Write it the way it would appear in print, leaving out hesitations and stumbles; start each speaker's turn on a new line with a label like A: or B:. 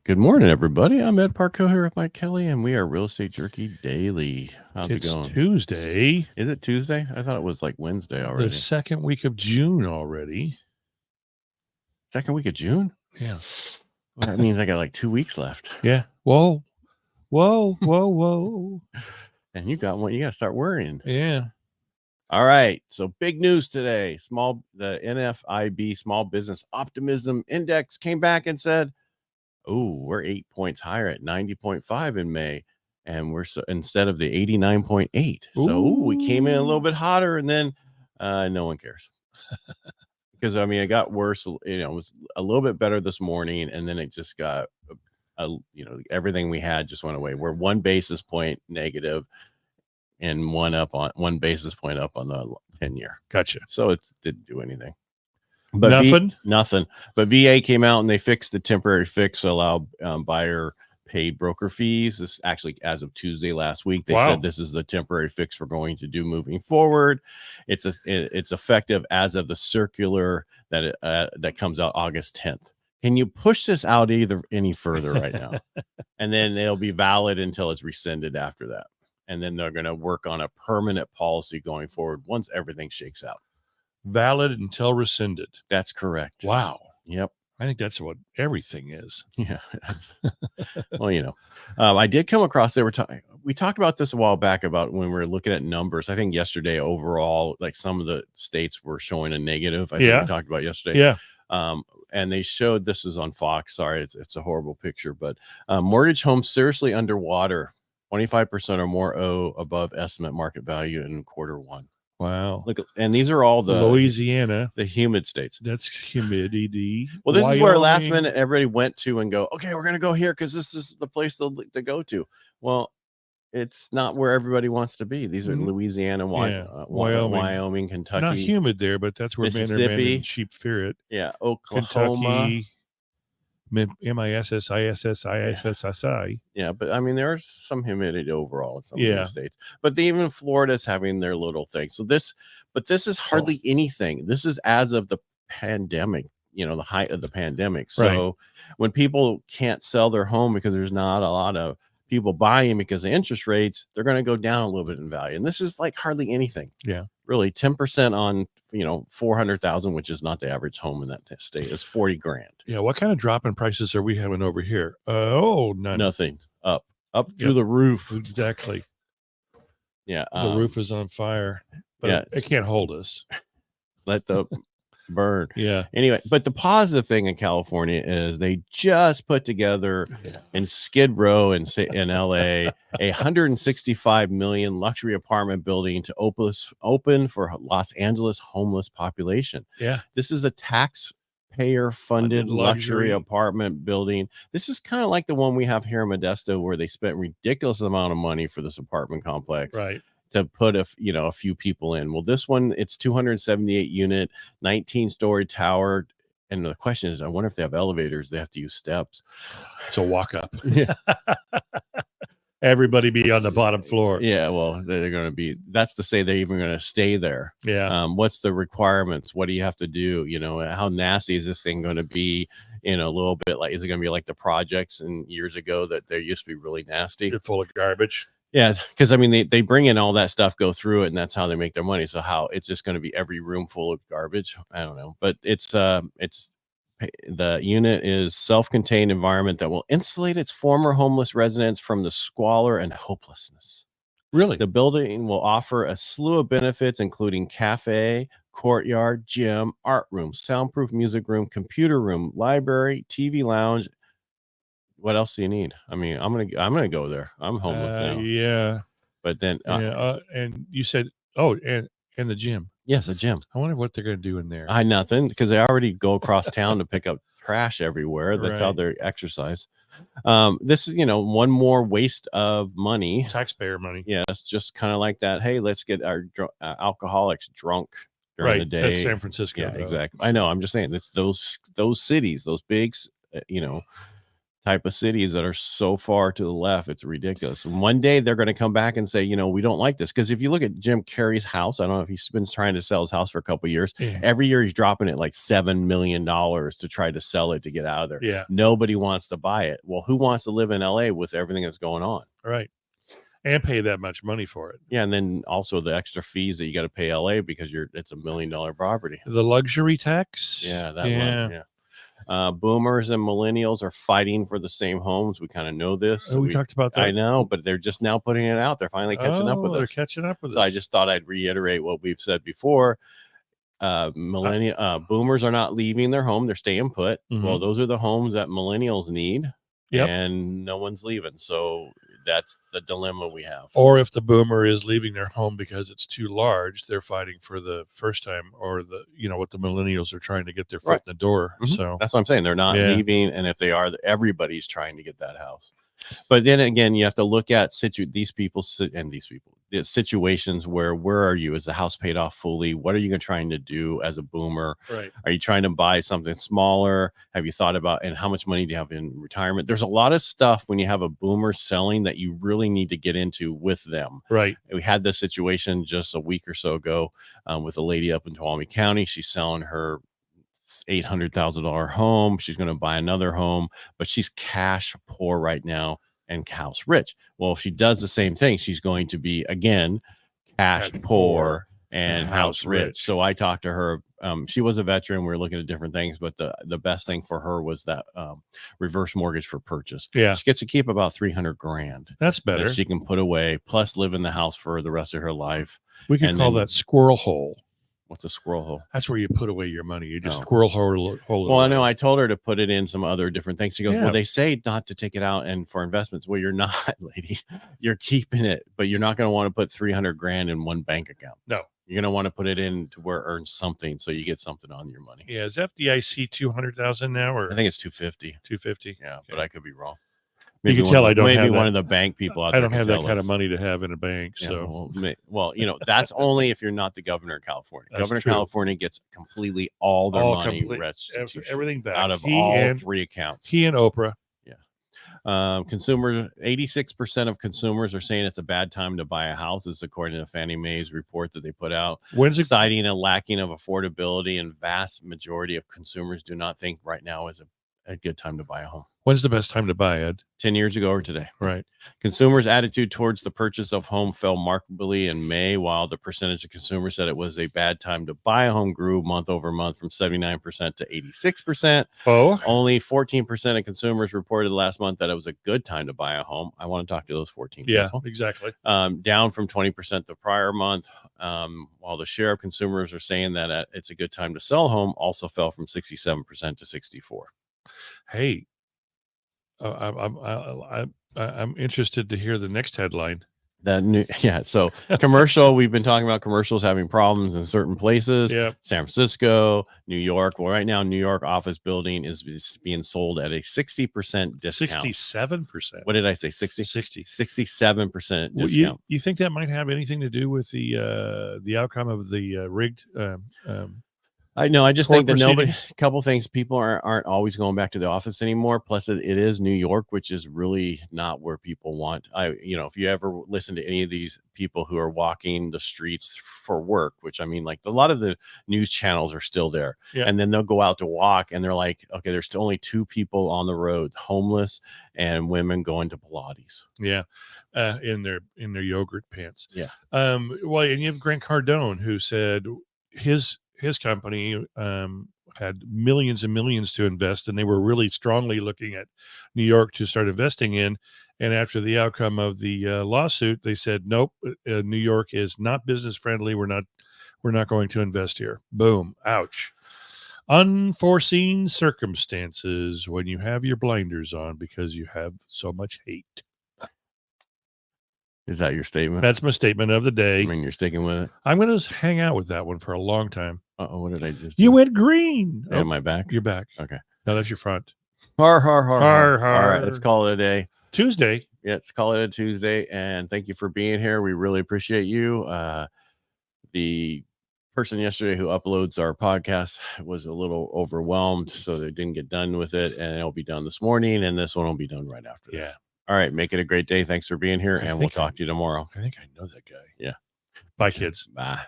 A: Good morning, everybody. I'm Ed Parcaut here with Mike Kelly, and we are Real Estate Jerky Daily. How's it
B: It's
A: going?
B: Tuesday,
A: Is it Tuesday? I thought it was like Wednesday
B: the
A: already.
B: second week of June already.
A: Second week of June?
B: Yeah.
A: Well, that means I got like 2 weeks left.
B: Yeah. Whoa. Whoa.
A: And you got one. You got to start worrying.
B: Yeah.
A: All right. So big news today. The NFIB Small Business Optimism Index came back and said, "Oh, we're 8 points higher at 90.5 in May, and instead of the 89.8." So we came in a little bit hotter, and then no one cares because it got worse. It was a little bit better this morning, and then it just got everything we had just went away. We're 1 basis point negative and 1 basis point up on the 10-year.
B: Gotcha.
A: So it didn't do anything. But
B: Nothing.
A: But VA came out and they fixed the temporary fix to allow buyer paid broker fees. This actually, as of Tuesday last week, they said this is the temporary fix we're going to do moving forward. It's effective as of the circular that comes out August 10th. Can you push this out any further right now? And then it'll be valid until it's rescinded after that. And then they're going to work on a permanent policy going forward once everything shakes out.
B: Valid until rescinded.
A: That's correct.
B: Wow.
A: Yep.
B: I think that's what everything is.
A: Yeah. Well, I did come across, we talked about this a while back about when we were looking at numbers. I think yesterday overall, like some of the states were showing a negative. I think we talked about yesterday.
B: Yeah.
A: And they showed, this was on Fox. Sorry, it's a horrible picture, but mortgage homes seriously underwater. 25% or more owe above estimate market value in Q1.
B: Wow.
A: Look, and these are all the
B: Louisiana,
A: the humid states.
B: That's humidity.
A: Well, this is where last minute everybody went to and go, okay, we're going to go here because this is the place to go to. Well, it's not where everybody wants to be. These are Louisiana, Wyoming, Kentucky.
B: Not humid there, but that's where Mississippi, and sheep fear it.
A: Yeah, Oklahoma.
B: Kentucky. MISSISSISSI.
A: Yeah, but there is some humidity overall in some of these states. But even Florida's having their little thing. So this is hardly anything. This is as of the pandemic, the height of the pandemic. So when people can't sell their home because there's not a lot of people buying because of interest rates, they're going to go down a little bit in value. And this is like hardly anything.
B: Yeah.
A: Really 10% on 400,000, which is not the average home in that state, is $40,000.
B: Yeah. What kind of drop in prices are we having over here?
A: Nothing. Up through the roof.
B: Exactly.
A: Yeah.
B: The roof is on fire, but it can't hold us.
A: Let the burn.
B: Yeah.
A: Anyway, but the positive thing in California is they just put together in Skid Row in LA a $165 million luxury apartment building to open for Los Angeles homeless population.
B: Yeah.
A: This is a taxpayer-funded luxury apartment building. This is kind of like the one we have here in Modesto, where they spent ridiculous amount of money for this apartment complex.
B: Right.
A: To put a few people in. Well, this one, it's 278 unit, 19-story tower. And the question is, I wonder if they have elevators. They have to use steps.
B: It's a walk up. Yeah. Everybody be on the bottom floor.
A: Yeah. Well, they're going to be, that's to say they're even going to stay there.
B: Yeah.
A: What's the requirements? What do you have to do? How nasty is this thing going to be? A little bit like, is it going to be like the projects in years ago that they used to be really nasty?
B: They're full of garbage.
A: Yeah, because they bring in all that stuff, go through it, and that's how they make their money. So how it's just going to be every room full of garbage? I don't know, but it's the unit is self-contained environment that will insulate its former homeless residents from the squalor and hopelessness.
B: Really,
A: the building will offer a slew of benefits, including cafe, courtyard, gym, art room, soundproof music room, computer room, library, TV lounge. What else do you need? I'm gonna go there. I'm homeless now.
B: Yeah,
A: but then
B: and you said, and the gym.
A: Yes, a gym.
B: I wonder what they're gonna do in there.
A: Nothing, because they already go across town to pick up trash everywhere. That's how they exercise. This is one more waste of money,
B: taxpayer money.
A: Yeah, it's just kind of like that. Hey, let's get our alcoholics drunk during the day.
B: That's San Francisco.
A: Yeah, exactly. I know. I'm just saying it's those cities, those big, type of cities that are so far to the left. It's ridiculous. And one day they're going to come back and say, we don't like this. Because if you look at Jim Carrey's house, I don't know if he's been trying to sell his house for a couple of years.
B: Yeah.
A: Every year he's dropping it like $7 million to try to sell it to get out of there.
B: Yeah.
A: Nobody wants to buy it. Well, who wants to live in LA with everything that's going on?
B: Right. And pay that much money for it.
A: Yeah, and then also the extra fees that you got to pay LA because it's $1 million property.
B: The luxury tax.
A: Yeah, boomers and millennials are fighting for the same homes. We kind of know this.
B: So we talked about that.
A: I know, but they're just now putting it out. They're finally catching up with us.
B: They're catching up with us.
A: So I just thought I'd reiterate what we've said before. Boomers are not leaving their home. They're staying put.
B: Mm-hmm.
A: Well, those are the homes that millennials need.
B: Yep.
A: And no one's leaving. So that's the dilemma we have.
B: Or if the boomer is leaving their home because it's too large, they're fighting for the first time, or what the millennials are trying to get their foot in the door.
A: Mm-hmm.
B: So
A: that's what I'm saying. They're not leaving. And if they are, everybody's trying to get that house. But then again, you have to look at these people, the situations where are you? Is the house paid off fully? What are you trying to do as a boomer?
B: Right.
A: Are you trying to buy something smaller? Have you thought about, and how much money do you have in retirement? There's a lot of stuff when you have a boomer selling that you really need to get into with them.
B: Right.
A: We had this situation just a week or so ago with a lady up in Tuolumne County. She's selling her $800,000 home. She's going to buy another home, but she's cash poor right now and house rich. Well, if she does the same thing, she's going to be again cash poor and house rich. So I talked to her. She was a veteran. We were looking at different things, but the best thing for her was that reverse mortgage for purchase.
B: Yeah,
A: she gets to keep about $300,000.
B: That's better.
A: That she can put away, plus live in the house for the rest of her life.
B: We could call that squirrel hole.
A: What's a squirrel hole?
B: That's where you put away your money. You just squirrel hole.
A: Well, I know. I told her to put it in some other different things. She goes,
B: Yeah.
A: well, they say not to take it out and for investments. Well, you're not, lady. You're keeping it, but you're not going to want to put $300,000 in one bank account.
B: No.
A: You're going to want to put it in to where it earns something, so you get something on your money.
B: Yeah. Is FDIC 200,000 now, or
A: I think it's 250.
B: 250.
A: Yeah,
B: okay.
A: but I could be wrong.
B: Maybe you can tell I don't have
A: one of the bank people out
B: I
A: there.
B: don't have that kind of money to have in a bank.
A: Yeah,
B: So
A: well, that's only if you're not the governor of California.
B: That's
A: Governor of
B: true.
A: California gets completely all their money
B: everything back
A: out of all three accounts.
B: He and Oprah.
A: Consumers, 86% of consumers are saying it's a bad time to buy a house. This is according to Fannie Mae's report that they put out. Citing a lacking of affordability, and vast majority of consumers do not think right now is a good time to buy a home.
B: When's the best time to buy, Ed?
A: 10 years ago or today.
B: Right.
A: Consumers' attitude towards the purchase of home fell markedly in May, while the percentage of consumers said it was a bad time to buy a home grew month over month from 79% to 86%.
B: Oh,
A: only 14% of consumers reported last month that it was a good time to buy a home. I want to talk to those 14
B: yeah,
A: people.
B: exactly.
A: Down from 20% the prior month, while the share of consumers are saying that it's a good time to sell a home also fell from 67% to 64%.
B: Hey, I'm interested to hear the next headline.
A: So commercial, we've been talking about commercials having problems in certain places.
B: Yeah.
A: San Francisco, New York. Well, right now, New York office building is being sold at a 60% discount.
B: 67%.
A: What did I say? 60? 67%
B: Well,
A: discount.
B: you think that might have anything to do with the outcome of the rigged
A: I know. I just think that
B: a
A: couple things, people aren't always going back to the office anymore. Plus it is New York, which is really not where people want. If you ever listen to any of these people who are walking the streets for work, which I mean, like a lot of the news channels are still there.
B: Yeah.
A: And then they'll go out to walk and they're like, okay, there's only two people on the road, homeless and women going to Pilates.
B: Yeah. In their yogurt pants.
A: Yeah.
B: Well, and you have Grant Cardone, who said his company had millions and millions to invest, and they were really strongly looking at New York to start investing in. And after the outcome of the lawsuit, they said, nope, New York is not business friendly. We're not going to invest here. Boom. Ouch. Unforeseen circumstances when you have your blinders on because you have so much hate.
A: Is that your statement?
B: That's my statement of the day.
A: I mean, you're sticking with it.
B: I'm going to hang out with that one for a long time.
A: Uh-oh, what did I just
B: You
A: do?
B: went green.
A: Am I back?
B: You're back.
A: Okay.
B: No, that's your front.
A: Har, har, har,
B: Har,
A: har. All right,
B: har.
A: let's call it a day.
B: Tuesday.
A: Yeah, let's call it a Tuesday. And thank you for being here. We really appreciate you. The person yesterday who uploads our podcast was a little overwhelmed, so they didn't get done with it, and it'll be done this morning, and this one will be done right after that.
B: Yeah.
A: All right, make it a great day. Thanks for being here, and we'll talk to you tomorrow.
B: I think I know that guy.
A: Yeah.
B: Bye, kids.
A: Bye.